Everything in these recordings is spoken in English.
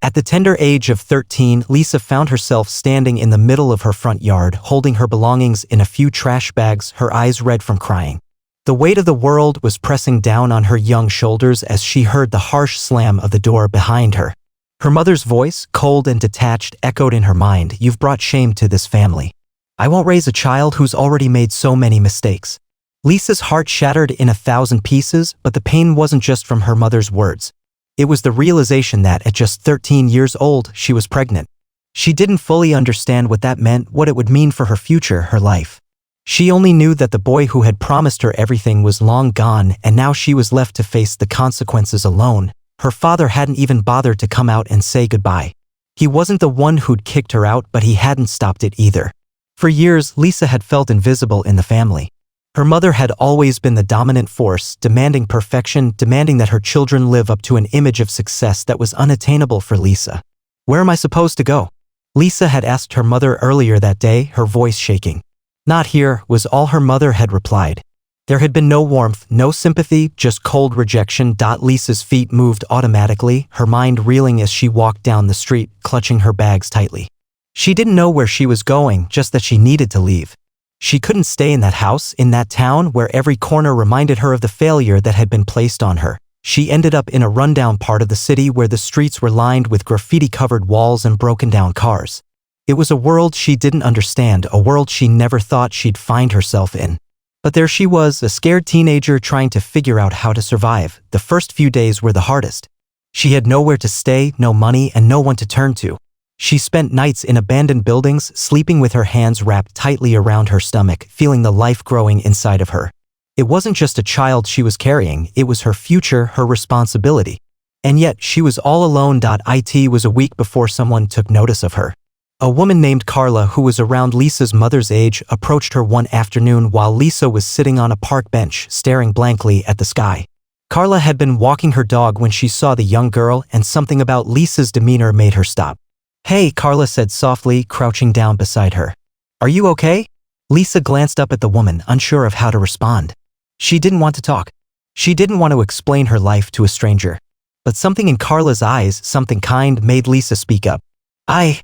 At the tender age of 13, Lisa found herself standing in the middle of her front yard, holding her belongings in a few trash bags, her eyes red from crying. The weight of the world was pressing down on her young shoulders as she heard the harsh slam of the door behind her. Her mother's voice, cold and detached, echoed in her mind, "You've brought shame to this family. I won't raise a child who's already made so many mistakes." Lisa's heart shattered in 1,000 pieces, but the pain wasn't just from her mother's words. It was the realization that at just 13 years old, she was pregnant. She didn't fully understand what that meant, what it would mean for her future, her life. She only knew that the boy who had promised her everything was long gone, and now she was left to face the consequences alone. Her father hadn't even bothered to come out and say goodbye. He wasn't the one who'd kicked her out, but he hadn't stopped it either. For years, Lisa had felt invisible in the family. Her mother had always been the dominant force, demanding perfection, demanding that her children live up to an image of success that was unattainable for Lisa. "Where am I supposed to go?" Lisa had asked her mother earlier that day, her voice shaking. "Not here," was all her mother had replied. There had been no warmth, no sympathy, just cold rejection. Lisa's feet moved automatically, her mind reeling as she walked down the street, clutching her bags tightly. She didn't know where she was going, just that she needed to leave. She couldn't stay in that house, in that town, where every corner reminded her of the failure that had been placed on her. She ended up in a rundown part of the city where the streets were lined with graffiti-covered walls and broken-down cars. It was a world she didn't understand, a world she never thought she'd find herself in. But there she was, a scared teenager trying to figure out how to survive. The first few days were the hardest. She had nowhere to stay, no money, and no one to turn to. She spent nights in abandoned buildings, sleeping with her hands wrapped tightly around her stomach, feeling the life growing inside of her. It wasn't just a child she was carrying, it was her future, her responsibility. And yet, she was all alone. It was a week before someone took notice of her. A woman named Carla, who was around Lisa's mother's age, approached her one afternoon while Lisa was sitting on a park bench, staring blankly at the sky. Carla had been walking her dog when she saw the young girl, and something about Lisa's demeanor made her stop. "Hey," Carla said softly, crouching down beside her. "Are you okay?" Lisa glanced up at the woman, unsure of how to respond. She didn't want to talk. She didn't want to explain her life to a stranger. But something in Carla's eyes, something kind, made Lisa speak up. I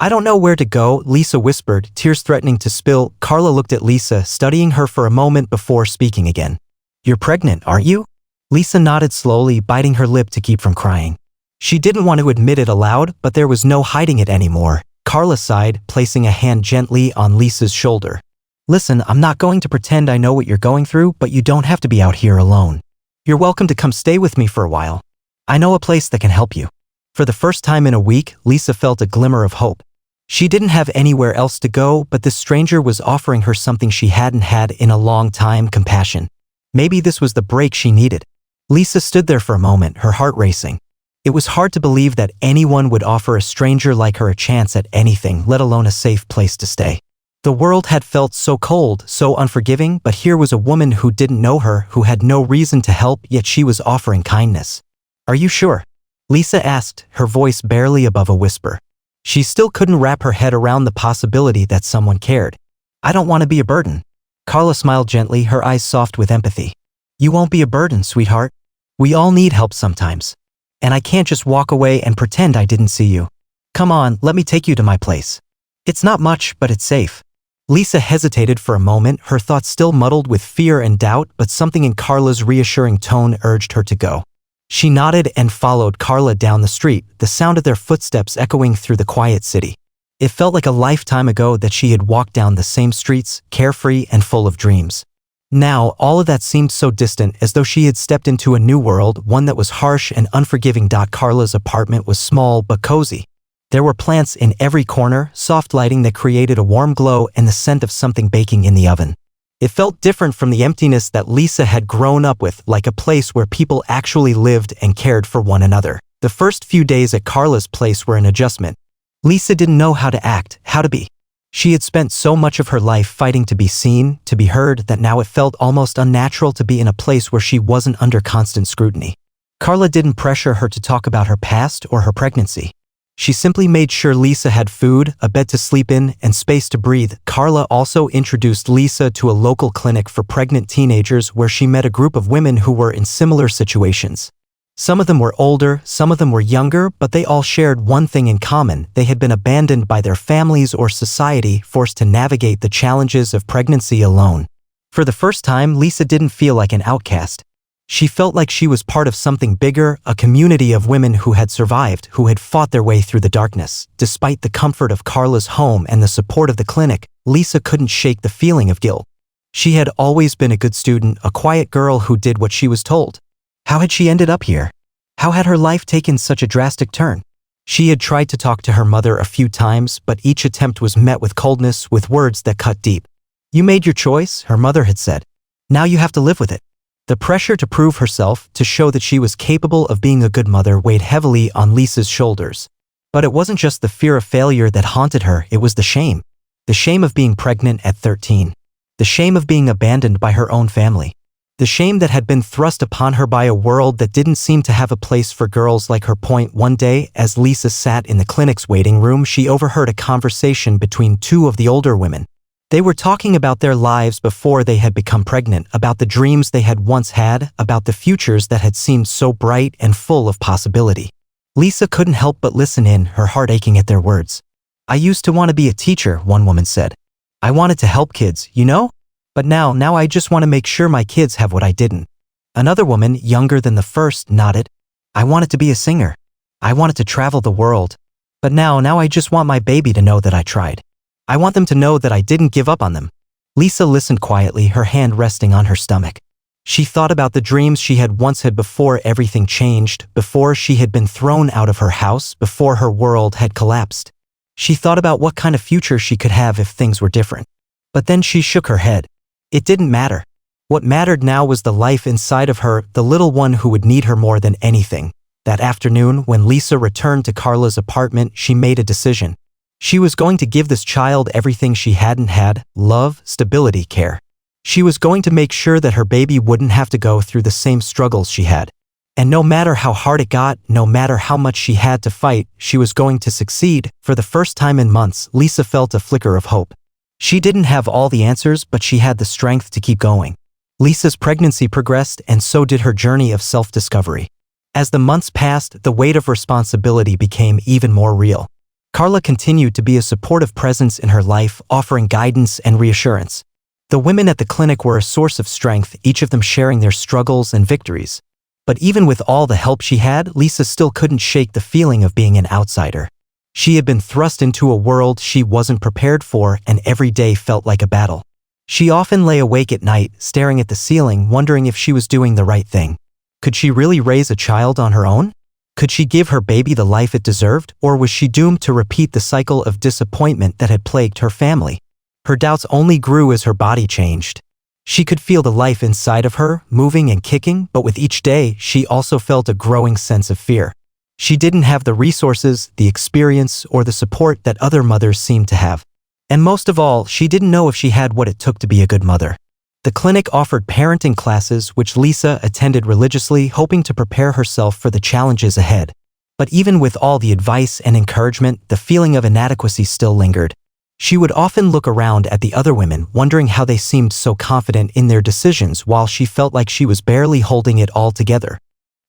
don't know where to go," Lisa whispered, tears threatening to spill. Carla looked at Lisa, studying her for a moment before speaking again. "You're pregnant, aren't you?" Lisa nodded slowly, biting her lip to keep from crying. She didn't want to admit it aloud, but there was no hiding it anymore. Carla sighed, placing a hand gently on Lisa's shoulder. "Listen, I'm not going to pretend I know what you're going through, but you don't have to be out here alone. You're welcome to come stay with me for a while. I know a place that can help you." For the first time in a week, Lisa felt a glimmer of hope. She didn't have anywhere else to go, but this stranger was offering her something she hadn't had in a long time: compassion. Maybe this was the break she needed. Lisa stood there for a moment, her heart racing. It was hard to believe that anyone would offer a stranger like her a chance at anything, let alone a safe place to stay. The world had felt so cold, so unforgiving, but here was a woman who didn't know her, who had no reason to help, yet she was offering kindness. "Are you sure?" Lisa asked, her voice barely above a whisper. She still couldn't wrap her head around the possibility that someone cared. "I don't want to be a burden." Carla smiled gently, her eyes soft with empathy. "You won't be a burden, sweetheart. We all need help sometimes. And I can't just walk away and pretend I didn't see you. Come on, let me take you to my place. It's not much, but it's safe." Lisa hesitated for a moment, her thoughts still muddled with fear and doubt, but something in Carla's reassuring tone urged her to go. She nodded and followed Carla down the street, the sound of their footsteps echoing through the quiet city. It felt like a lifetime ago that she had walked down the same streets, carefree and full of dreams. Now, all of that seemed so distant, as though she had stepped into a new world, one that was harsh and unforgiving. Carla's apartment was small but cozy. There were plants in every corner, soft lighting that created a warm glow, and the scent of something baking in the oven. It felt different from the emptiness that Lisa had grown up with, like a place where people actually lived and cared for one another. The first few days at Carla's place were an adjustment. Lisa didn't know how to act, how to be. She had spent so much of her life fighting to be seen, to be heard, that now it felt almost unnatural to be in a place where she wasn't under constant scrutiny. Carla didn't pressure her to talk about her past or her pregnancy. She simply made sure Lisa had food, a bed to sleep in, and space to breathe. Carla also introduced Lisa to a local clinic for pregnant teenagers where she met a group of women who were in similar situations. Some of them were older, some of them were younger, but they all shared one thing in common: they had been abandoned by their families or society, forced to navigate the challenges of pregnancy alone. For the first time, Lisa didn't feel like an outcast. She felt like she was part of something bigger, a community of women who had survived, who had fought their way through the darkness. Despite the comfort of Carla's home and the support of the clinic, Lisa couldn't shake the feeling of guilt. She had always been a good student, a quiet girl who did what she was told. How had she ended up here? How had her life taken such a drastic turn? She had tried to talk to her mother a few times, but each attempt was met with coldness, with words that cut deep. "You made your choice," her mother had said. "Now you have to live with it." The pressure to prove herself, to show that she was capable of being a good mother, weighed heavily on Lisa's shoulders. But it wasn't just the fear of failure that haunted her, it was the shame. The shame of being pregnant at 13. The shame of being abandoned by her own family. The shame that had been thrust upon her by a world that didn't seem to have a place for girls like her. One day, as Lisa sat in the clinic's waiting room, she overheard a conversation between two of the older women. They were talking about their lives before they had become pregnant, about the dreams they had once had, about the futures that had seemed so bright and full of possibility. Lisa couldn't help but listen in, her heart aching at their words. "I used to want to be a teacher," one woman said. "I wanted to help kids, you know? But now I just want to make sure my kids have what I didn't." Another woman, younger than the first, nodded. "I wanted to be a singer. I wanted to travel the world. But now I just want my baby to know that I tried. I want them to know that I didn't give up on them." Lisa listened quietly, her hand resting on her stomach. She thought about the dreams she had once had before everything changed, before she had been thrown out of her house, before her world had collapsed. She thought about what kind of future she could have if things were different. But then she shook her head. It didn't matter. What mattered now was the life inside of her, the little one who would need her more than anything. That afternoon, when Lisa returned to Carla's apartment, she made a decision. She was going to give this child everything she hadn't had: love, stability, care. She was going to make sure that her baby wouldn't have to go through the same struggles she had. And no matter how hard it got, no matter how much she had to fight, she was going to succeed. For the first time in months, Lisa felt a flicker of hope. She didn't have all the answers, but she had the strength to keep going. Lisa's pregnancy progressed, and so did her journey of self-discovery. As the months passed, the weight of responsibility became even more real. Carla continued to be a supportive presence in her life, offering guidance and reassurance. The women at the clinic were a source of strength, each of them sharing their struggles and victories. But even with all the help she had, Lisa still couldn't shake the feeling of being an outsider. She had been thrust into a world she wasn't prepared for, and every day felt like a battle. She often lay awake at night, staring at the ceiling, wondering if she was doing the right thing. Could she really raise a child on her own? Could she give her baby the life it deserved, or was she doomed to repeat the cycle of disappointment that had plagued her family? Her doubts only grew as her body changed. She could feel the life inside of her, moving and kicking, but with each day, she also felt a growing sense of fear. She didn't have the resources, the experience, or the support that other mothers seemed to have. And most of all, she didn't know if she had what it took to be a good mother. The clinic offered parenting classes, which Lisa attended religiously, hoping to prepare herself for the challenges ahead. But even with all the advice and encouragement, the feeling of inadequacy still lingered. She would often look around at the other women, wondering how they seemed so confident in their decisions while she felt like she was barely holding it all together.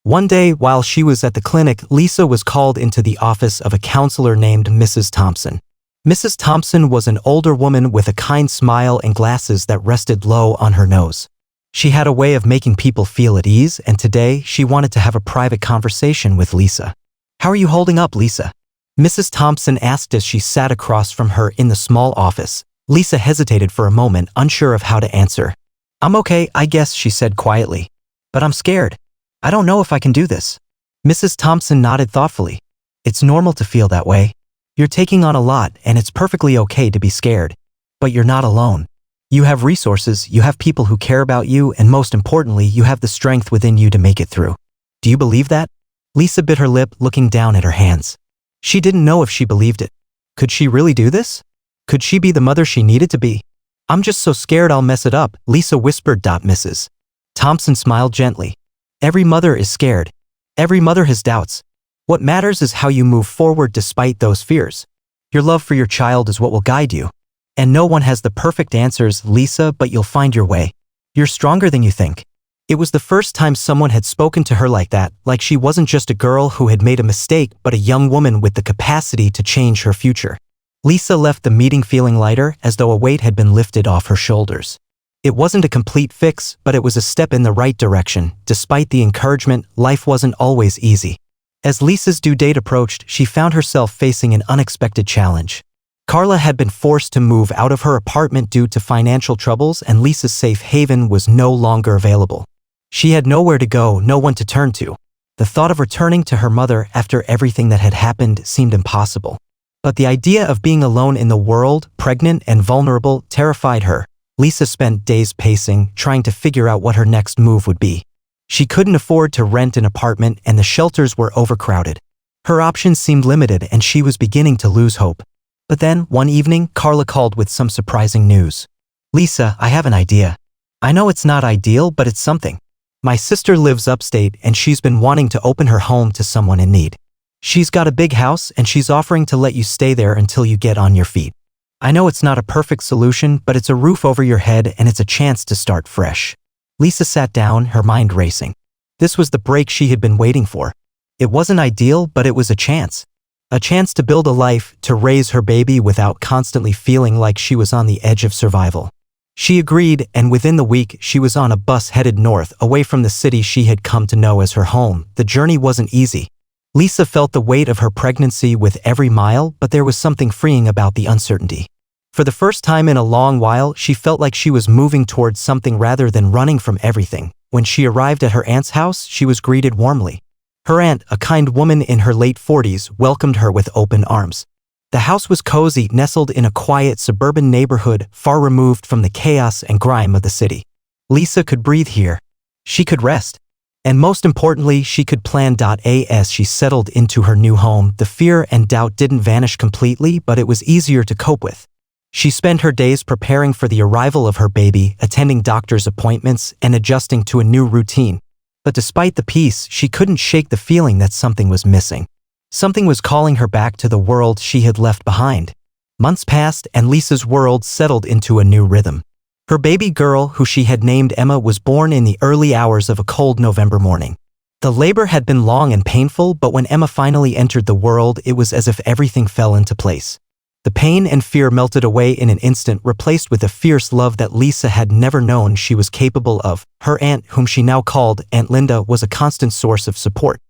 One day, while she was at the clinic, Lisa was called into the office of a counselor named Mrs. Thompson. Mrs. Thompson was an older woman with a kind smile and glasses that rested low on her nose. She had a way of making people feel at ease, and today she wanted to have a private conversation with Lisa. "How are you holding up, Lisa?" Mrs. Thompson asked as she sat across from her in the small office. Lisa hesitated for a moment, unsure of how to answer. "I'm okay, I guess," she said quietly. "But I'm scared. I don't know if I can do this." Mrs. Thompson nodded thoughtfully. "It's normal to feel that way. You're taking on a lot, and it's perfectly okay to be scared. But you're not alone. You have resources, you have people who care about you, and most importantly, you have the strength within you to make it through. Do you believe that?" Lisa bit her lip, looking down at her hands. She didn't know if she believed it. Could she really do this? Could she be the mother she needed to be? "I'm just so scared I'll mess it up," Lisa whispered. Mrs. Thompson smiled gently. "Every mother is scared. Every mother has doubts. What matters is how you move forward despite those fears. Your love for your child is what will guide you. And no one has the perfect answers, Lisa, but you'll find your way. You're stronger than you think." It was the first time someone had spoken to her like that, like she wasn't just a girl who had made a mistake but a young woman with the capacity to change her future. Lisa left the meeting feeling lighter, as though a weight had been lifted off her shoulders. It wasn't a complete fix, but it was a step in the right direction. Despite the encouragement, life wasn't always easy. As Lisa's due date approached, she found herself facing an unexpected challenge. Carla had been forced to move out of her apartment due to financial troubles, and Lisa's safe haven was no longer available. She had nowhere to go, no one to turn to. The thought of returning to her mother after everything that had happened seemed impossible. But the idea of being alone in the world, pregnant and vulnerable, terrified her. Lisa spent days pacing, trying to figure out what her next move would be. She couldn't afford to rent an apartment, and the shelters were overcrowded. Her options seemed limited, and she was beginning to lose hope. But then, one evening, Carla called with some surprising news. "Lisa, I have an idea. I know it's not ideal, but it's something. My sister lives upstate, and she's been wanting to open her home to someone in need. She's got a big house, and she's offering to let you stay there until you get on your feet. I know it's not a perfect solution, but it's a roof over your head, and it's a chance to start fresh." Lisa sat down, her mind racing. This was the break she had been waiting for. It wasn't ideal, but it was a chance. A chance to build a life, to raise her baby without constantly feeling like she was on the edge of survival. She agreed, and within the week, she was on a bus headed north, away from the city she had come to know as her home. The journey wasn't easy. Lisa felt the weight of her pregnancy with every mile, but there was something freeing about the uncertainty. For the first time in a long while, she felt like she was moving towards something rather than running from everything. When she arrived at her aunt's house, she was greeted warmly. Her aunt, a kind woman in her late 40s, welcomed her with open arms. The house was cozy, nestled in a quiet suburban neighborhood, far removed from the chaos and grime of the city. Lisa could breathe here. She could rest. And most importantly, she could plan. As she settled into her new home, the fear and doubt didn't vanish completely, but it was easier to cope with. She spent her days preparing for the arrival of her baby, attending doctor's appointments, and adjusting to a new routine. But despite the peace, she couldn't shake the feeling that something was missing. Something was calling her back to the world she had left behind. Months passed, and Lisa's world settled into a new rhythm. Her baby girl, who she had named Emma, was born in the early hours of a cold November morning. The labor had been long and painful, but when Emma finally entered the world, it was as if everything fell into place. The pain and fear melted away in an instant, replaced with a fierce love that Lisa had never known she was capable of. Her aunt, whom she now called Aunt Linda, was a constant source of support.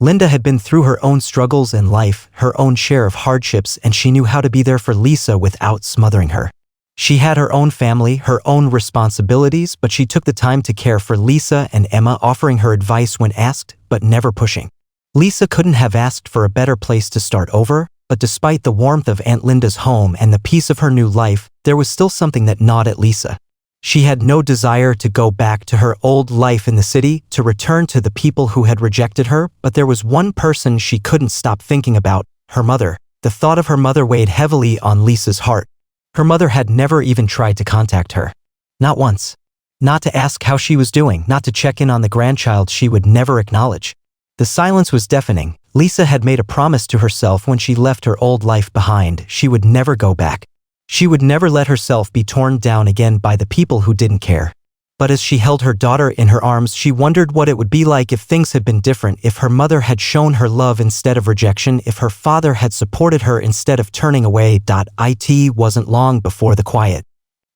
Linda had been through her own struggles in life, her own share of hardships, and she knew how to be there for Lisa without smothering her. She had her own family, her own responsibilities, but she took the time to care for Lisa and Emma, offering her advice when asked, but never pushing. Lisa couldn't have asked for a better place to start over, but despite the warmth of Aunt Linda's home and the peace of her new life, there was still something that gnawed at Lisa. She had no desire to go back to her old life in the city, to return to the people who had rejected her, but there was one person she couldn't stop thinking about: her mother. The thought of her mother weighed heavily on Lisa's heart. Her mother had never even tried to contact her. Not once. Not to ask how she was doing, not to check in on the grandchild she would never acknowledge. The silence was deafening. Lisa had made a promise to herself when she left her old life behind: she would never go back. She would never let herself be torn down again by the people who didn't care. But as she held her daughter in her arms, she wondered what it would be like if things had been different, if her mother had shown her love instead of rejection, if her father had supported her instead of turning away. It wasn't long before the quiet,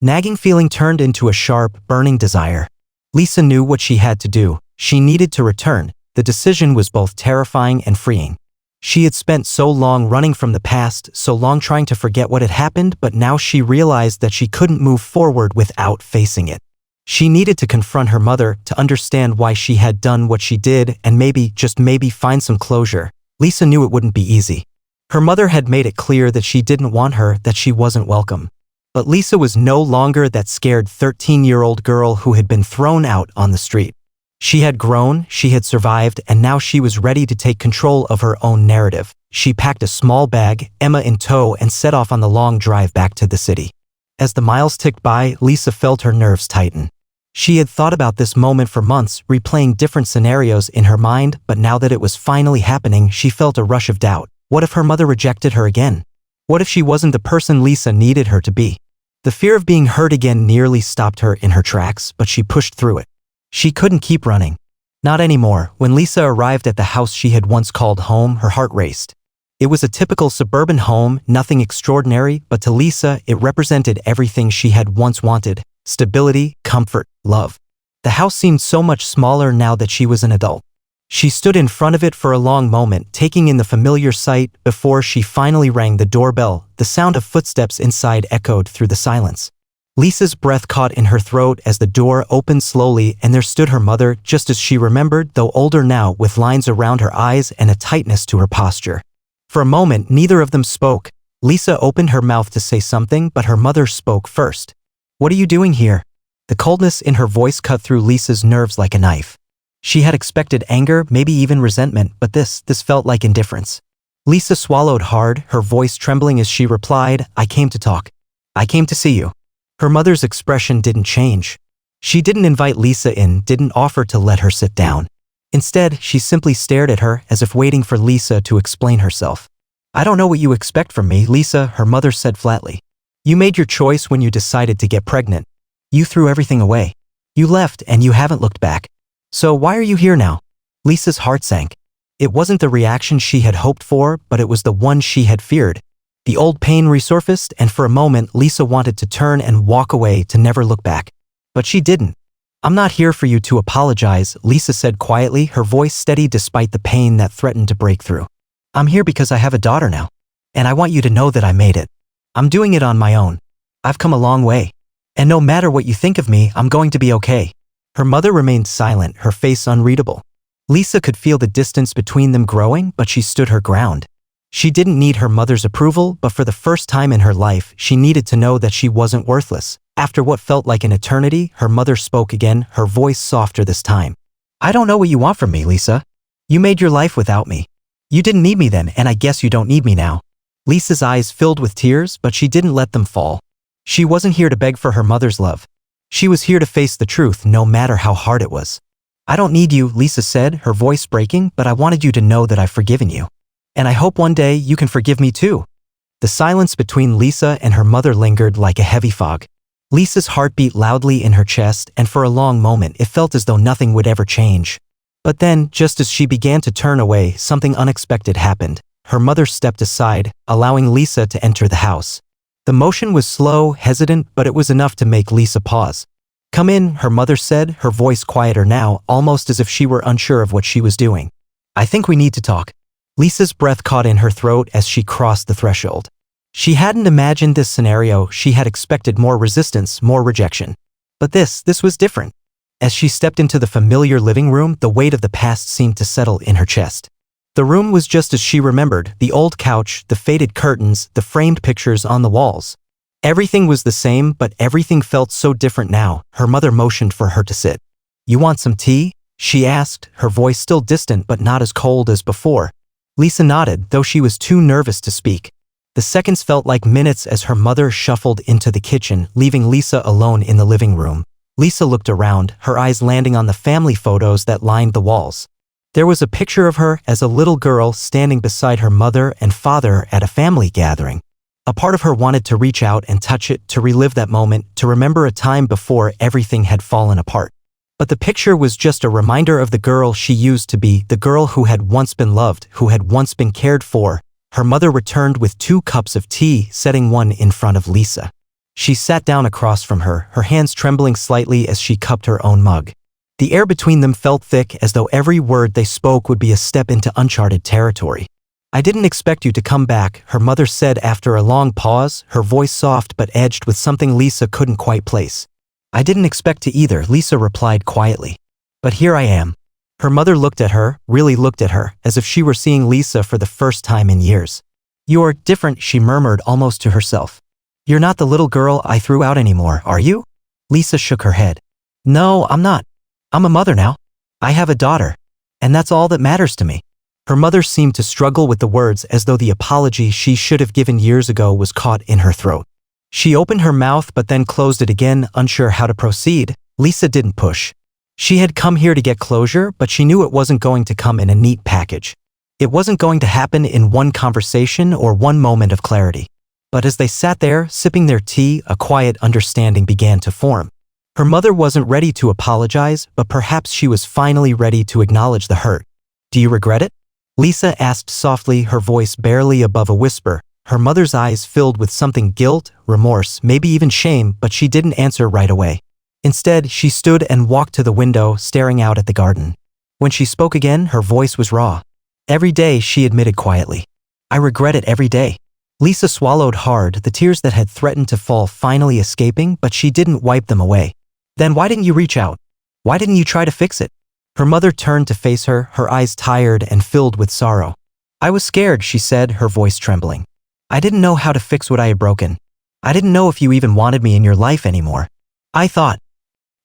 nagging feeling turned into a sharp, burning desire. Lisa knew what she had to do. She needed to return. The decision was both terrifying and freeing. She had spent so long running from the past, so long trying to forget what had happened, but now she realized that she couldn't move forward without facing it. She needed to confront her mother, to understand why she had done what she did, and maybe, just maybe, find some closure. Lisa knew it wouldn't be easy. Her mother had made it clear that she didn't want her, that she wasn't welcome. But Lisa was no longer that scared 13-year-old girl who had been thrown out on the street. She had grown, she had survived, and now she was ready to take control of her own narrative. She packed a small bag, Emma in tow, and set off on the long drive back to the city. As the miles ticked by, Lisa felt her nerves tighten. She had thought about this moment for months, replaying different scenarios in her mind, but now that it was finally happening, she felt a rush of doubt. What if her mother rejected her again? What if she wasn't the person Lisa needed her to be? The fear of being hurt again nearly stopped her in her tracks, but she pushed through it. She couldn't keep running. Not anymore. When Lisa arrived at the house she had once called home, her heart raced. It was a typical suburban home, nothing extraordinary, but to Lisa, it represented everything she had once wanted: stability, comfort, love. The house seemed so much smaller now that she was an adult. She stood in front of it for a long moment, taking in the familiar sight, before she finally rang the doorbell. The sound of footsteps inside echoed through the silence. Lisa's breath caught in her throat as the door opened slowly, and there stood her mother, just as she remembered, though older now, with lines around her eyes and a tightness to her posture. For a moment, neither of them spoke. Lisa opened her mouth to say something, but her mother spoke first. "What are you doing here?" The coldness in her voice cut through Lisa's nerves like a knife. She had expected anger, maybe even resentment, but this felt like indifference. Lisa swallowed hard, her voice trembling as she replied, "I came to talk. I came to see you." Her mother's expression didn't change. She didn't invite Lisa in, didn't offer to let her sit down. Instead, she simply stared at her, as if waiting for Lisa to explain herself. "I don't know what you expect from me, Lisa," her mother said flatly. "You made your choice when you decided to get pregnant. You threw everything away. You left and you haven't looked back. So why are you here now?" Lisa's heart sank. It wasn't the reaction she had hoped for, but it was the one she had feared. The old pain resurfaced, and for a moment Lisa wanted to turn and walk away, to never look back. But she didn't. "I'm not here for you to apologize," Lisa said quietly, her voice steady despite the pain that threatened to break through. "I'm here because I have a daughter now. And I want you to know that I made it. I'm doing it on my own. I've come a long way. And no matter what you think of me, I'm going to be okay." Her mother remained silent, her face unreadable. Lisa could feel the distance between them growing, but she stood her ground. She didn't need her mother's approval, but for the first time in her life, she needed to know that she wasn't worthless. After what felt like an eternity, her mother spoke again, her voice softer this time. "I don't know what you want from me, Lisa. You made your life without me. You didn't need me then, and I guess you don't need me now." Lisa's eyes filled with tears, but she didn't let them fall. She wasn't here to beg for her mother's love. She was here to face the truth, no matter how hard it was. "I don't need you," Lisa said, her voice breaking, "but I wanted you to know that I've forgiven you. And I hope one day you can forgive me too." The silence between Lisa and her mother lingered like a heavy fog. Lisa's heart beat loudly in her chest, and for a long moment it felt as though nothing would ever change. But then, just as she began to turn away, something unexpected happened. Her mother stepped aside, allowing Lisa to enter the house. The motion was slow, hesitant, but it was enough to make Lisa pause. "Come in," her mother said, her voice quieter now, almost as if she were unsure of what she was doing. "I think we need to talk." Lisa's breath caught in her throat as she crossed the threshold. She hadn't imagined this scenario, she had expected more resistance, more rejection. But this was different. As she stepped into the familiar living room, the weight of the past seemed to settle in her chest. The room was just as she remembered, the old couch, the faded curtains, the framed pictures on the walls. Everything was the same, but everything felt so different now. Her mother motioned for her to sit. "You want some tea?" she asked, her voice still distant but not as cold as before. Lisa nodded, though she was too nervous to speak. The seconds felt like minutes as her mother shuffled into the kitchen, leaving Lisa alone in the living room. Lisa looked around, her eyes landing on the family photos that lined the walls. There was a picture of her as a little girl standing beside her mother and father at a family gathering. A part of her wanted to reach out and touch it, to relive that moment, to remember a time before everything had fallen apart. But the picture was just a reminder of the girl she used to be, the girl who had once been loved, who had once been cared for. Her mother returned with 2 cups of tea, setting one in front of Lisa. She sat down across from her, her hands trembling slightly as she cupped her own mug. The air between them felt thick, as though every word they spoke would be a step into uncharted territory. "I didn't expect you to come back," her mother said after a long pause, her voice soft but edged with something Lisa couldn't quite place. "I didn't expect to either," Lisa replied quietly. "But here I am." Her mother looked at her, really looked at her, as if she were seeing Lisa for the first time in years. "You're different," she murmured almost to herself. "You're not the little girl I threw out anymore, are you?" Lisa shook her head. "No, I'm not. I'm a mother now. I have a daughter. And that's all that matters to me." Her mother seemed to struggle with the words, as though the apology she should have given years ago was caught in her throat. She opened her mouth but then closed it again, unsure how to proceed. Lisa didn't push. She had come here to get closure, but she knew it wasn't going to come in a neat package. It wasn't going to happen in one conversation or one moment of clarity. But as they sat there, sipping their tea, a quiet understanding began to form. Her mother wasn't ready to apologize, but perhaps she was finally ready to acknowledge the hurt. Do you regret it? Lisa asked softly, her voice barely above a whisper. Her mother's eyes filled with something: guilt, remorse, maybe even shame, but she didn't answer right away. Instead, she stood and walked to the window, staring out at the garden. When she spoke again, her voice was raw. Every day, she admitted quietly. I regret it every day. Lisa swallowed hard, the tears that had threatened to fall finally escaping, but she didn't wipe them away. Then why didn't you reach out? Why didn't you try to fix it? Her mother turned to face her, her eyes tired and filled with sorrow. I was scared, she said, her voice trembling. I didn't know how to fix what I had broken. I didn't know if you even wanted me in your life anymore. I thought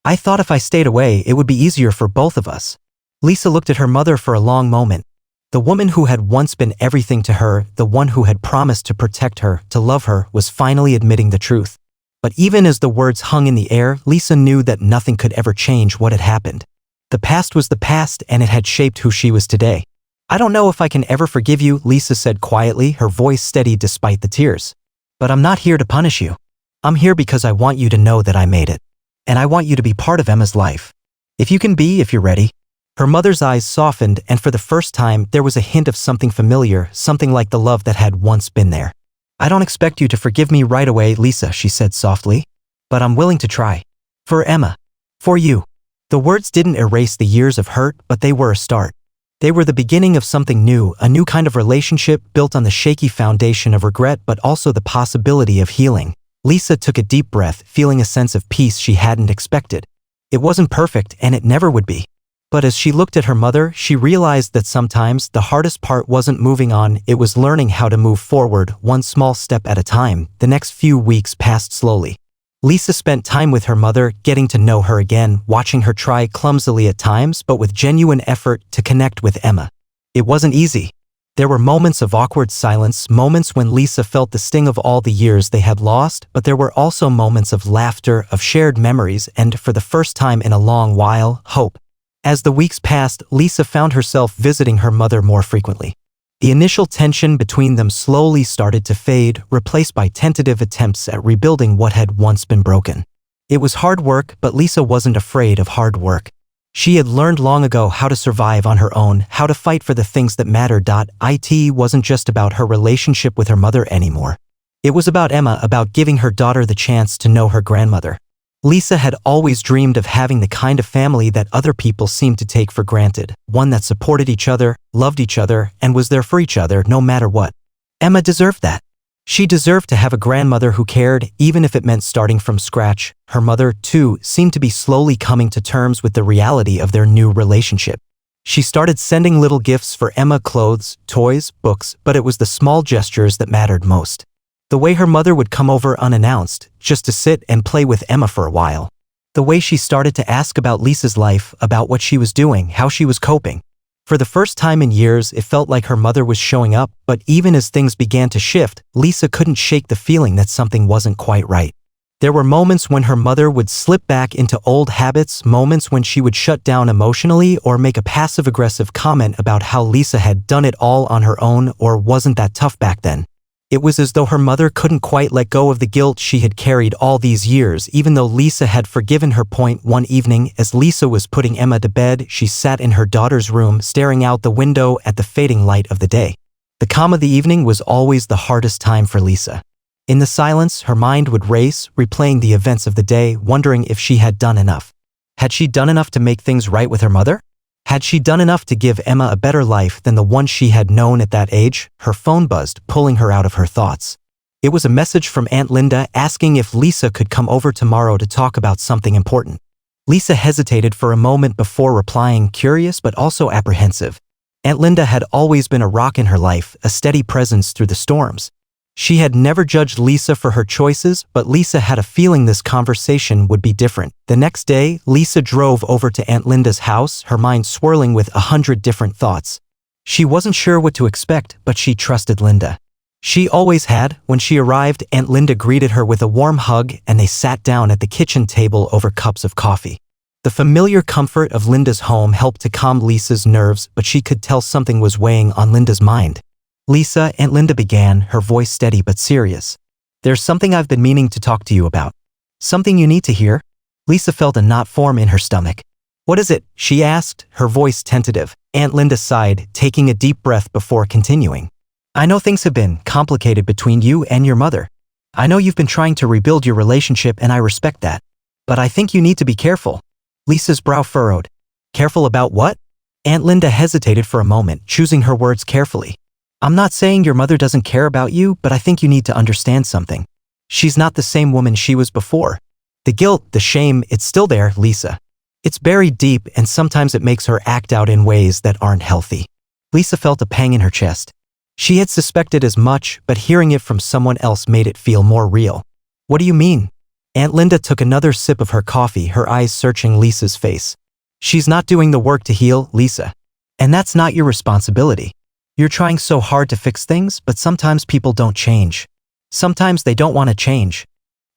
if I stayed away, it would be easier for both of us. Lisa looked at her mother for a long moment. The woman who had once been everything to her, the one who had promised to protect her, to love her, was finally admitting the truth. But even as the words hung in the air, Lisa knew that nothing could ever change what had happened. The past was the past, and it had shaped who she was today. I don't know if I can ever forgive you, Lisa said quietly, her voice steady despite the tears. But I'm not here to punish you. I'm here because I want you to know that I made it. And I want you to be part of Emma's life. If you're ready. Her mother's eyes softened, and for the first time, there was a hint of something familiar, something like the love that had once been there. I don't expect you to forgive me right away, Lisa, she said softly. But I'm willing to try. For Emma. For you. The words didn't erase the years of hurt, but they were a start. They were the beginning of something new, a new kind of relationship built on the shaky foundation of regret but also the possibility of healing. Lisa took a deep breath, feeling a sense of peace she hadn't expected. It wasn't perfect, and it never would be. But as she looked at her mother, she realized that sometimes the hardest part wasn't moving on, it was learning how to move forward, one small step at a time. The next few weeks passed slowly. Lisa spent time with her mother, getting to know her again, watching her try clumsily at times but with genuine effort to connect with Emma. It wasn't easy. There were moments of awkward silence, moments when Lisa felt the sting of all the years they had lost, but there were also moments of laughter, of shared memories, and, for the first time in a long while, hope. As the weeks passed, Lisa found herself visiting her mother more frequently. The initial tension between them slowly started to fade, replaced by tentative attempts at rebuilding what had once been broken. It was hard work, but Lisa wasn't afraid of hard work. She had learned long ago how to survive on her own, how to fight for the things that mattered. It wasn't just about her relationship with her mother anymore. It was about Emma, about giving her daughter the chance to know her grandmother. Lisa had always dreamed of having the kind of family that other people seemed to take for granted, one that supported each other, loved each other, and was there for each other no matter what. Emma deserved that. She deserved to have a grandmother who cared, even if it meant starting from scratch. Her mother, too, seemed to be slowly coming to terms with the reality of their new relationship. She started sending little gifts for Emma: clothes, toys, books, but it was the small gestures that mattered most. The way her mother would come over unannounced, just to sit and play with Emma for a while. The way she started to ask about Lisa's life, about what she was doing, how she was coping. For the first time in years, it felt like her mother was showing up, but even as things began to shift, Lisa couldn't shake the feeling that something wasn't quite right. There were moments when her mother would slip back into old habits, moments when she would shut down emotionally or make a passive-aggressive comment about how Lisa had done it all on her own or wasn't that tough back then. It was as though her mother couldn't quite let go of the guilt she had carried all these years, even though Lisa had forgiven her. One evening, as Lisa was putting Emma to bed, she sat in her daughter's room, staring out the window at the fading light of the day. The calm of the evening was always the hardest time for Lisa. In the silence, her mind would race, replaying the events of the day, wondering if she had done enough. Had she done enough to make things right with her mother? Had she done enough to give Emma a better life than the one she had known at that age? Her phone buzzed, pulling her out of her thoughts. It was a message from Aunt Linda asking if Lisa could come over tomorrow to talk about something important. Lisa hesitated for a moment before replying, curious but also apprehensive. Aunt Linda had always been a rock in her life, a steady presence through the storms. She had never judged Lisa for her choices, but Lisa had a feeling this conversation would be different. The next day, Lisa drove over to Aunt Linda's house, her mind swirling with 100 different thoughts. She wasn't sure what to expect, but she trusted Linda. She always had. When she arrived, Aunt Linda greeted her with a warm hug, and they sat down at the kitchen table over cups of coffee. The familiar comfort of Linda's home helped to calm Lisa's nerves, but she could tell something was weighing on Linda's mind. Lisa, Aunt Linda began, her voice steady but serious. There's something I've been meaning to talk to you about. Something you need to hear. Lisa felt a knot form in her stomach. "What is it?" she asked, her voice tentative. Aunt Linda sighed, taking a deep breath before continuing. "I know things have been complicated between you and your mother. I know you've been trying to rebuild your relationship and I respect that. But I think you need to be careful." Lisa's brow furrowed. "Careful about what?" Aunt Linda hesitated for a moment, choosing her words carefully. "I'm not saying your mother doesn't care about you, but I think you need to understand something. She's not the same woman she was before. The guilt, the shame, it's still there, Lisa. It's buried deep and sometimes it makes her act out in ways that aren't healthy." Lisa felt a pang in her chest. She had suspected as much, but hearing it from someone else made it feel more real. "What do you mean?" Aunt Linda took another sip of her coffee, her eyes searching Lisa's face. "She's not doing the work to heal, Lisa. And that's not your responsibility. You're trying so hard to fix things, but sometimes people don't change. Sometimes they don't want to change."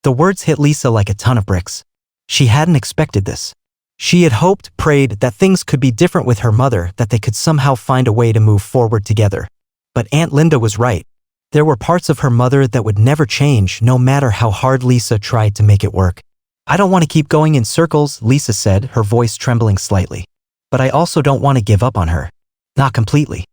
The words hit Lisa like a ton of bricks. She hadn't expected this. She had hoped, prayed, that things could be different with her mother, that they could somehow find a way to move forward together. But Aunt Linda was right. There were parts of her mother that would never change, no matter how hard Lisa tried to make it work. "I don't want to keep going in circles," Lisa said, her voice trembling slightly. "But I also don't want to give up on her. Not completely.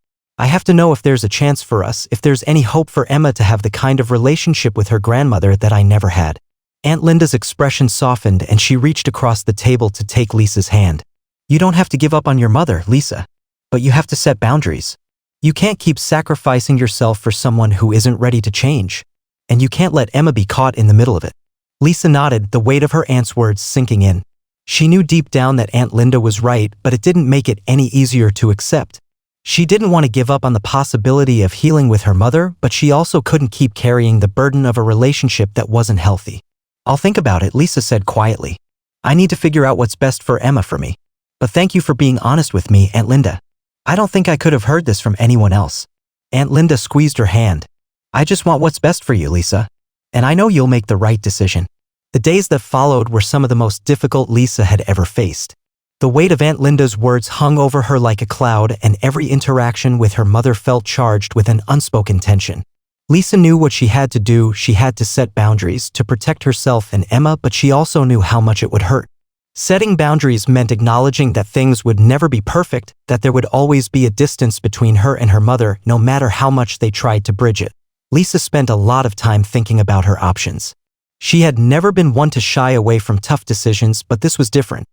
I have to know if there's a chance for us, if there's any hope for Emma to have the kind of relationship with her grandmother that I never had." Aunt Linda's expression softened and she reached across the table to take Lisa's hand. "You don't have to give up on your mother, Lisa. But you have to set boundaries. You can't keep sacrificing yourself for someone who isn't ready to change. And you can't let Emma be caught in the middle of it." Lisa nodded, the weight of her aunt's words sinking in. She knew deep down that Aunt Linda was right, but it didn't make it any easier to accept. She didn't want to give up on the possibility of healing with her mother, but she also couldn't keep carrying the burden of a relationship that wasn't healthy. "I'll think about it," Lisa said quietly. "I need to figure out what's best for Emma for me. But thank you for being honest with me, Aunt Linda. I don't think I could have heard this from anyone else." Aunt Linda squeezed her hand. "I just want what's best for you, Lisa. And I know you'll make the right decision." The days that followed were some of the most difficult Lisa had ever faced. The weight of Aunt Linda's words hung over her like a cloud, and every interaction with her mother felt charged with an unspoken tension. Lisa knew what she had to do. She had to set boundaries to protect herself and Emma, but she also knew how much it would hurt. Setting boundaries meant acknowledging that things would never be perfect, that there would always be a distance between her and her mother, no matter how much they tried to bridge it. Lisa spent a lot of time thinking about her options. She had never been one to shy away from tough decisions, but this was different.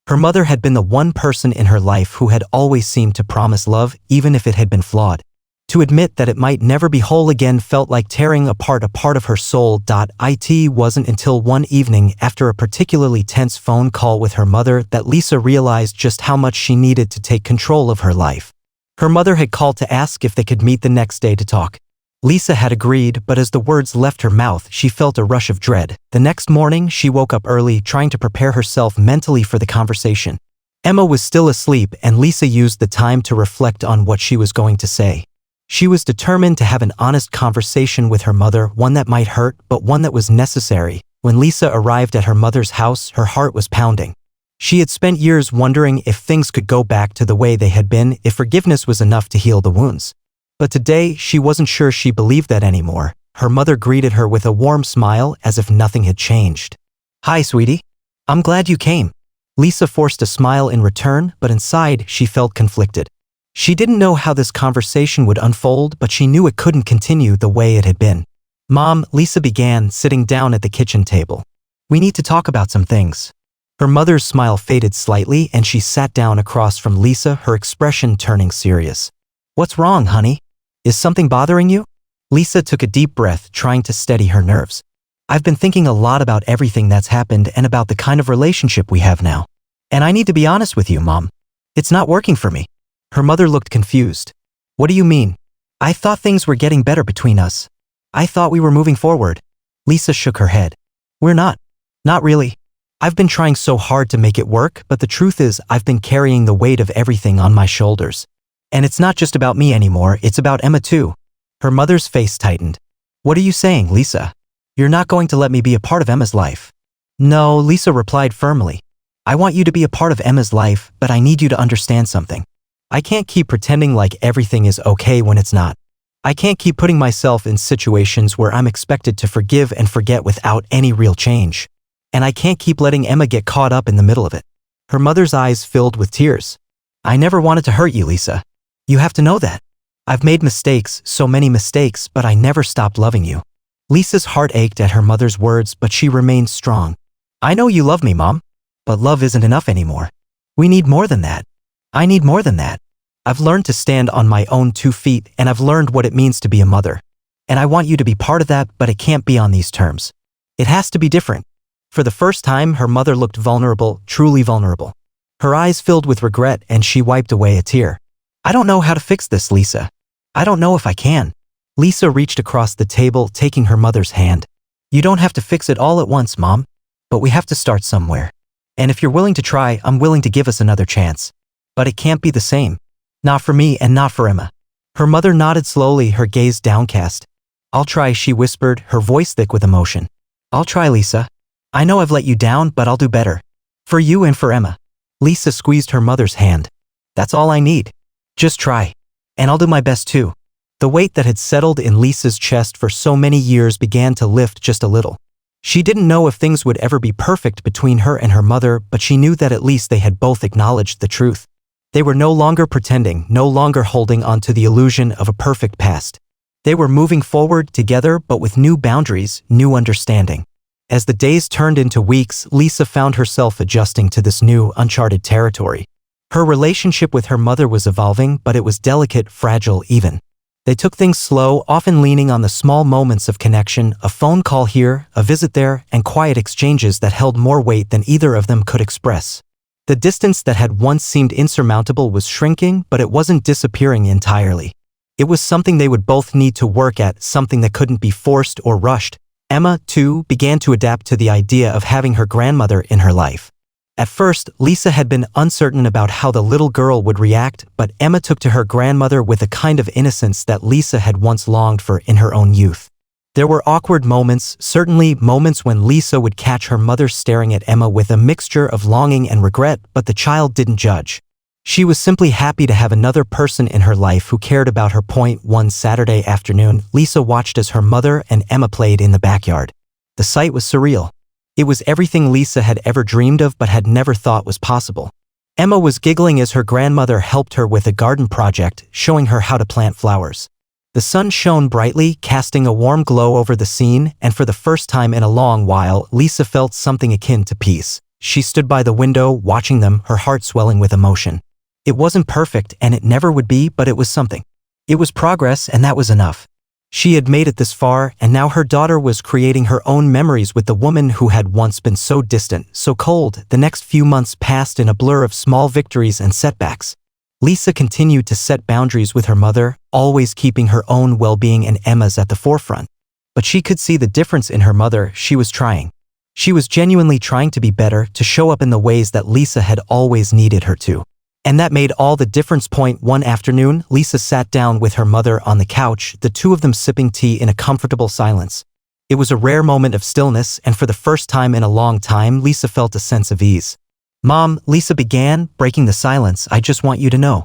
Her mother had been the one person in her life who had always seemed to promise love, even if it had been flawed. To admit that it might never be whole again felt like tearing apart a part of her soul. It wasn't until one evening, after a particularly tense phone call with her mother, that Lisa realized just how much she needed to take control of her life. Her mother had called to ask if they could meet the next day to talk. Lisa had agreed, but as the words left her mouth, she felt a rush of dread. The next morning, she woke up early, trying to prepare herself mentally for the conversation. Emma was still asleep, and Lisa used the time to reflect on what she was going to say. She was determined to have an honest conversation with her mother, one that might hurt, but one that was necessary. When Lisa arrived at her mother's house, her heart was pounding. She had spent years wondering if things could go back to the way they had been, if forgiveness was enough to heal the wounds. But today, she wasn't sure she believed that anymore. Her mother greeted her with a warm smile, as if nothing had changed. "Hi, sweetie. I'm glad you came." Lisa forced a smile in return, but inside, she felt conflicted. She didn't know how this conversation would unfold, but she knew it couldn't continue the way it had been. "Mom," Lisa began, sitting down at the kitchen table. "We need to talk about some things." Her mother's smile faded slightly, and she sat down across from Lisa, her expression turning serious. "What's wrong, honey? Is something bothering you?" Lisa took a deep breath, trying to steady her nerves. "I've been thinking a lot about everything that's happened and about the kind of relationship we have now. And I need to be honest with you, Mom. It's not working for me." Her mother looked confused. "What do you mean? I thought things were getting better between us. I thought we were moving forward." Lisa shook her head. "We're not. Not really. I've been trying so hard to make it work, but the truth is I've been carrying the weight of everything on my shoulders. And it's not just about me anymore, it's about Emma too." Her mother's face tightened. "What are you saying, Lisa? You're not going to let me be a part of Emma's life?" "No," Lisa replied firmly. "I want you to be a part of Emma's life, but I need you to understand something. I can't keep pretending like everything is okay when it's not. I can't keep putting myself in situations where I'm expected to forgive and forget without any real change." And I can't keep letting Emma get caught up in the middle of it. Her mother's eyes filled with tears. I never wanted to hurt you, Lisa. You have to know that. I've made mistakes, so many mistakes, but I never stopped loving you. Lisa's heart ached at her mother's words, but she remained strong. I know you love me, Mom. But love isn't enough anymore. We need more than that. I need more than that. I've learned to stand on my own 2 feet, and I've learned what it means to be a mother. And I want you to be part of that, but it can't be on these terms. It has to be different. For the first time, her mother looked vulnerable, truly vulnerable. Her eyes filled with regret, and she wiped away a tear. I don't know how to fix this, Lisa. I don't know if I can. Lisa reached across the table, taking her mother's hand. You don't have to fix it all at once, Mom. But we have to start somewhere. And if you're willing to try, I'm willing to give us another chance. But it can't be the same. Not for me and not for Emma. Her mother nodded slowly, her gaze downcast. I'll try, she whispered, her voice thick with emotion. I'll try, Lisa. I know I've let you down, but I'll do better. For you and for Emma. Lisa squeezed her mother's hand. That's all I need. Just try. And I'll do my best too. The weight that had settled in Lisa's chest for so many years began to lift just a little. She didn't know if things would ever be perfect between her and her mother, but she knew that at least they had both acknowledged the truth. They were no longer pretending, no longer holding on to the illusion of a perfect past. They were moving forward together, but with new boundaries, new understanding. As the days turned into weeks, Lisa found herself adjusting to this new, uncharted territory. Her relationship with her mother was evolving, but it was delicate, fragile even. They took things slow, often leaning on the small moments of connection, a phone call here, a visit there, and quiet exchanges that held more weight than either of them could express. The distance that had once seemed insurmountable was shrinking, but it wasn't disappearing entirely. It was something they would both need to work at, something that couldn't be forced or rushed. Emma, too, began to adapt to the idea of having her grandmother in her life. At first, Lisa had been uncertain about how the little girl would react, but Emma took to her grandmother with a kind of innocence that Lisa had once longed for in her own youth. There were awkward moments, certainly moments when Lisa would catch her mother staring at Emma with a mixture of longing and regret, but the child didn't judge. She was simply happy to have another person in her life who cared about her. One Saturday afternoon, Lisa watched as her mother and Emma played in the backyard. The sight was surreal. It was everything Lisa had ever dreamed of but had never thought was possible. Emma was giggling as her grandmother helped her with a garden project, showing her how to plant flowers. The sun shone brightly, casting a warm glow over the scene, and for the first time in a long while, Lisa felt something akin to peace. She stood by the window, watching them, her heart swelling with emotion. It wasn't perfect, and it never would be, but it was something. It was progress, and that was enough. She had made it this far, and now her daughter was creating her own memories with the woman who had once been so distant, so cold. The next few months passed in a blur of small victories and setbacks. Lisa continued to set boundaries with her mother, always keeping her own well-being and Emma's at the forefront. But she could see the difference in her mother. She was trying. She was genuinely trying to be better, to show up in the ways that Lisa had always needed her to. And that made all the difference. One afternoon, Lisa sat down with her mother on the couch, the two of them sipping tea in a comfortable silence. It was a rare moment of stillness, and for the first time in a long time, Lisa felt a sense of ease. Mom, Lisa began, breaking the silence, I just want you to know.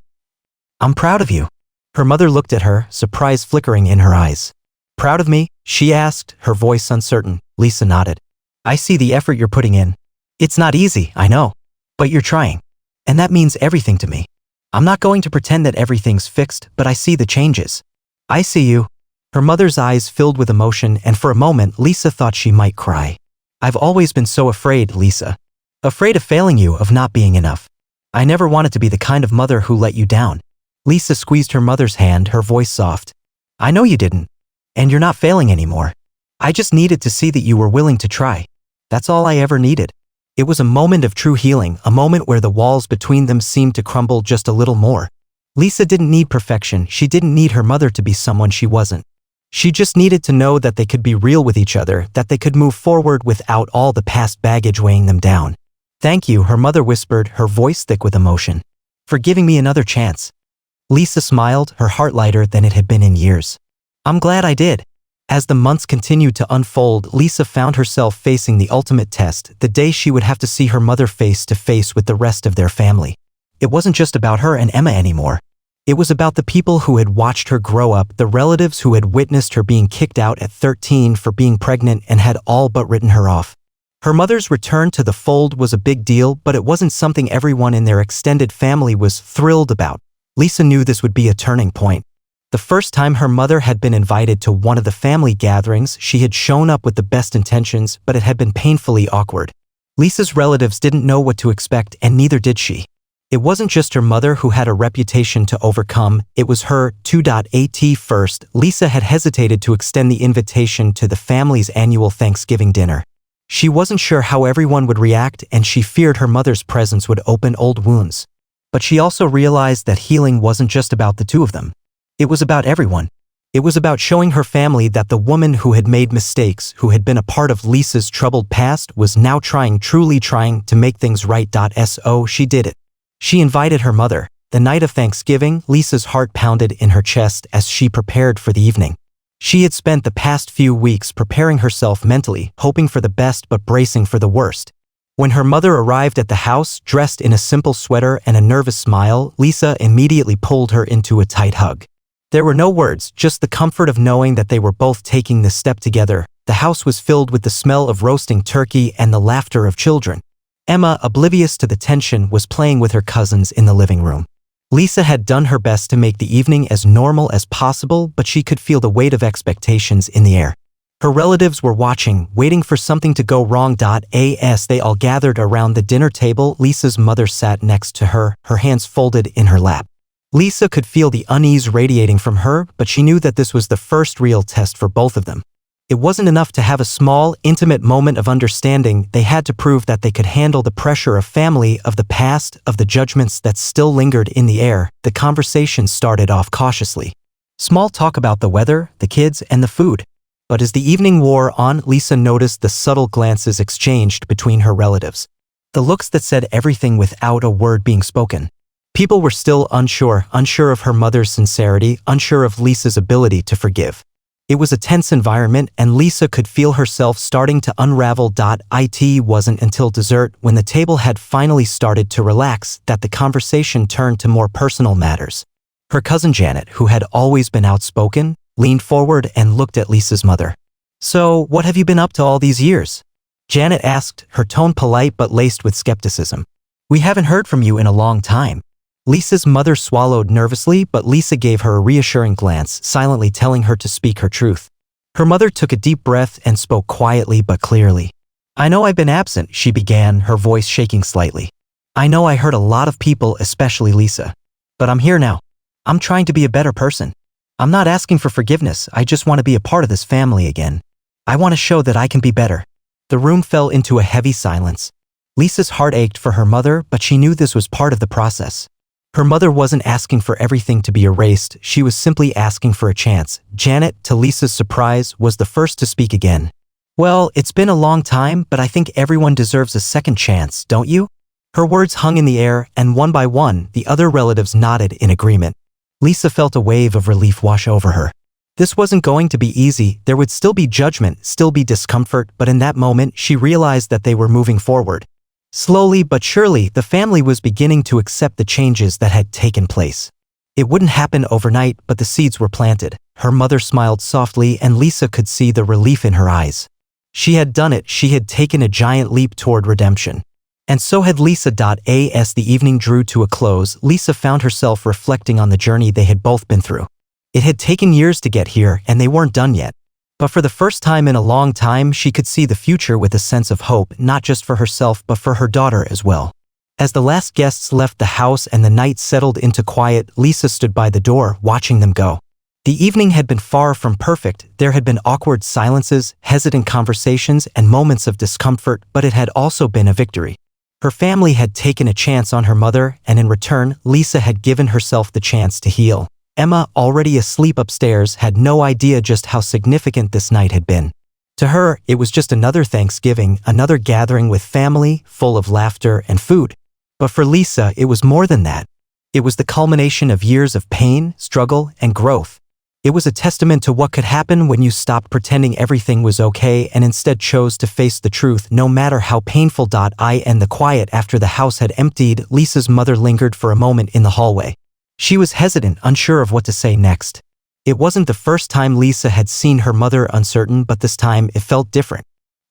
I'm proud of you. Her mother looked at her, surprise flickering in her eyes. Proud of me? She asked, her voice uncertain. Lisa nodded. I see the effort you're putting in. It's not easy, I know. But you're trying. And that means everything to me. I'm not going to pretend that everything's fixed, but I see the changes. I see you. Her mother's eyes filled with emotion, and for a moment, Lisa thought she might cry. I've always been so afraid, Lisa. Afraid of failing you, of not being enough. I never wanted to be the kind of mother who let you down. Lisa squeezed her mother's hand, her voice soft. I know you didn't. And you're not failing anymore. I just needed to see that you were willing to try. That's all I ever needed. It was a moment of true healing, a moment where the walls between them seemed to crumble just a little more. Lisa didn't need perfection, she didn't need her mother to be someone she wasn't. She just needed to know that they could be real with each other, that they could move forward without all the past baggage weighing them down. Thank you, her mother whispered, her voice thick with emotion. For giving me another chance. Lisa smiled, her heart lighter than it had been in years. I'm glad I did. As the months continued to unfold, Lisa found herself facing the ultimate test, the day she would have to see her mother face to face with the rest of their family. It wasn't just about her and Emma anymore. It was about the people who had watched her grow up, the relatives who had witnessed her being kicked out at 13 for being pregnant and had all but written her off. Her mother's return to the fold was a big deal, but it wasn't something everyone in their extended family was thrilled about. Lisa knew this would be a turning point. The first time her mother had been invited to one of the family gatherings, she had shown up with the best intentions, but it had been painfully awkward. Lisa's relatives didn't know what to expect, and neither did she. It wasn't just her mother who had a reputation to overcome, it was her, too. At first, Lisa had hesitated to extend the invitation to the family's annual Thanksgiving dinner. She wasn't sure how everyone would react, and she feared her mother's presence would open old wounds. But she also realized that healing wasn't just about the two of them. It was about everyone. It was about showing her family that the woman who had made mistakes, who had been a part of Lisa's troubled past, was now truly trying to make things right. So she did it. She invited her mother. The night of Thanksgiving, Lisa's heart pounded in her chest as she prepared for the evening. She had spent the past few weeks preparing herself mentally, hoping for the best but bracing for the worst. When her mother arrived at the house, dressed in a simple sweater and a nervous smile, Lisa immediately pulled her into a tight hug. There were no words, just the comfort of knowing that they were both taking this step together. The house was filled with the smell of roasting turkey and the laughter of children. Emma, oblivious to the tension, was playing with her cousins in the living room. Lisa had done her best to make the evening as normal as possible, but she could feel the weight of expectations in the air. Her relatives were watching, waiting for something to go wrong. As they all gathered around the dinner table, Lisa's mother sat next to her, her hands folded in her lap. Lisa could feel the unease radiating from her, but she knew that this was the first real test for both of them. It wasn't enough to have a small, intimate moment of understanding. They had to prove that they could handle the pressure of family, of the past, of the judgments that still lingered in the air. The conversation started off cautiously. Small talk about the weather, the kids, and the food. But as the evening wore on, Lisa noticed the subtle glances exchanged between her relatives. The looks that said everything without a word being spoken. People were still unsure of her mother's sincerity, unsure of Lisa's ability to forgive. It was a tense environment, and Lisa could feel herself starting to unravel. It wasn't until dessert, when the table had finally started to relax, that the conversation turned to more personal matters. Her cousin Janet, who had always been outspoken, leaned forward and looked at Lisa's mother. "So, what have you been up to all these years?" Janet asked, her tone polite but laced with skepticism. "We haven't heard from you in a long time." Lisa's mother swallowed nervously, but Lisa gave her a reassuring glance, silently telling her to speak her truth. Her mother took a deep breath and spoke quietly but clearly. "I know I've been absent," she began, her voice shaking slightly. "I know I hurt a lot of people, especially Lisa. But I'm here now. I'm trying to be a better person. I'm not asking for forgiveness, I just want to be a part of this family again. I want to show that I can be better." The room fell into a heavy silence. Lisa's heart ached for her mother, but she knew this was part of the process. Her mother wasn't asking for everything to be erased, she was simply asking for a chance. Janet, to Lisa's surprise, was the first to speak again. "Well, it's been a long time, but I think everyone deserves a second chance, don't you?" Her words hung in the air, and one by one, the other relatives nodded in agreement. Lisa felt a wave of relief wash over her. This wasn't going to be easy, there would still be judgment, still be discomfort, but in that moment, she realized that they were moving forward. Slowly but surely, the family was beginning to accept the changes that had taken place. It wouldn't happen overnight, but the seeds were planted. Her mother smiled softly, and Lisa could see the relief in her eyes. She had done it, she had taken a giant leap toward redemption. And so had Lisa. As the evening drew to a close, Lisa found herself reflecting on the journey they had both been through. It had taken years to get here, and they weren't done yet. But for the first time in a long time, she could see the future with a sense of hope, not just for herself but for her daughter as well. As the last guests left the house and the night settled into quiet, Lisa stood by the door, watching them go. The evening had been far from perfect. There had been awkward silences, hesitant conversations, and moments of discomfort, but it had also been a victory. Her family had taken a chance on her mother, and in return, Lisa had given herself the chance to heal. Emma, already asleep upstairs, had no idea just how significant this night had been. To her, it was just another Thanksgiving, another gathering with family, full of laughter and food. But for Lisa, it was more than that. It was the culmination of years of pain, struggle, and growth. It was a testament to what could happen when you stopped pretending everything was okay and instead chose to face the truth, no matter how painful. In the quiet after the house had emptied, Lisa's mother lingered for a moment in the hallway. She was hesitant, unsure of what to say next. It wasn't the first time Lisa had seen her mother uncertain, but this time it felt different.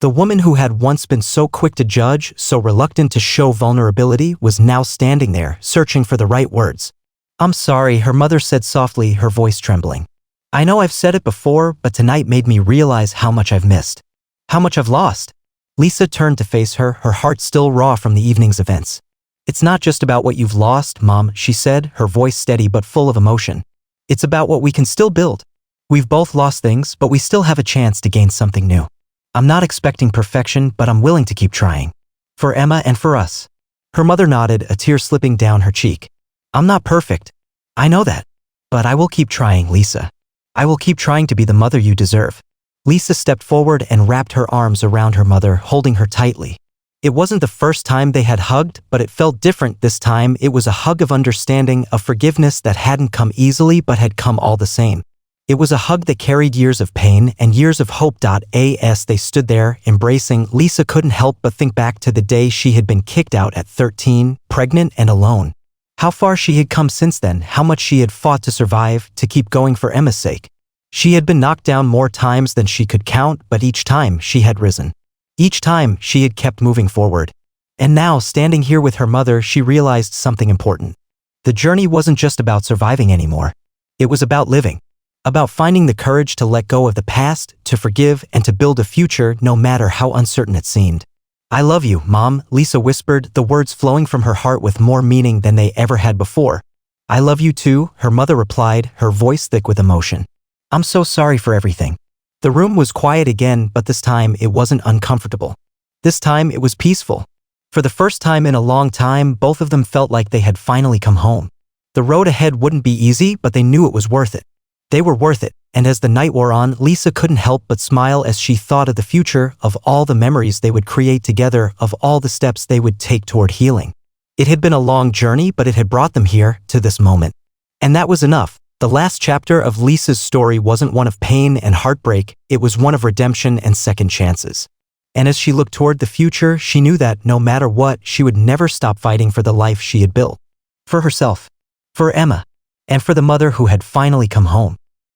The woman who had once been so quick to judge, so reluctant to show vulnerability, was now standing there, searching for the right words. "I'm sorry," her mother said softly, her voice trembling. "I know I've said it before, but tonight made me realize how much I've missed. How much I've lost." Lisa turned to face her, her heart still raw from the evening's events. "It's not just about what you've lost, Mom," she said, her voice steady but full of emotion. "It's about what we can still build. We've both lost things, but we still have a chance to gain something new. I'm not expecting perfection, but I'm willing to keep trying. For Emma and for us." Her mother nodded, a tear slipping down her cheek. "I'm not perfect. I know that. But I will keep trying, Lisa. I will keep trying to be the mother you deserve." Lisa stepped forward and wrapped her arms around her mother, holding her tightly. It wasn't the first time they had hugged, but it felt different this time. It was a hug of understanding, of forgiveness that hadn't come easily but had come all the same. It was a hug that carried years of pain and years of hope. As they stood there, embracing, Lisa couldn't help but think back to the day she had been kicked out at 13, pregnant and alone. How far she had come since then, how much she had fought to survive, to keep going for Emma's sake. She had been knocked down more times than she could count, but each time she had risen. Each time she had kept moving forward. And now, standing here with her mother, she realized something important. The journey wasn't just about surviving anymore. It was about living. About finding the courage to let go of the past, to forgive, and to build a future no matter how uncertain it seemed. "I love you, Mom," Lisa whispered, the words flowing from her heart with more meaning than they ever had before. "I love you too," her mother replied, her voice thick with emotion. "I'm so sorry for everything." The room was quiet again, but this time it wasn't uncomfortable. This time it was peaceful. For the first time in a long time, both of them felt like they had finally come home. The road ahead wouldn't be easy, but they knew it was worth it. They were worth it, and as the night wore on, Lisa couldn't help but smile as she thought of the future, of all the memories they would create together, of all the steps they would take toward healing. It had been a long journey, but it had brought them here, to this moment. And that was enough. The last chapter of Lisa's story wasn't one of pain and heartbreak, it was one of redemption and second chances. And as she looked toward the future, she knew that, no matter what, she would never stop fighting for the life she had built. For herself. For Emma. And for the mother who had finally come home.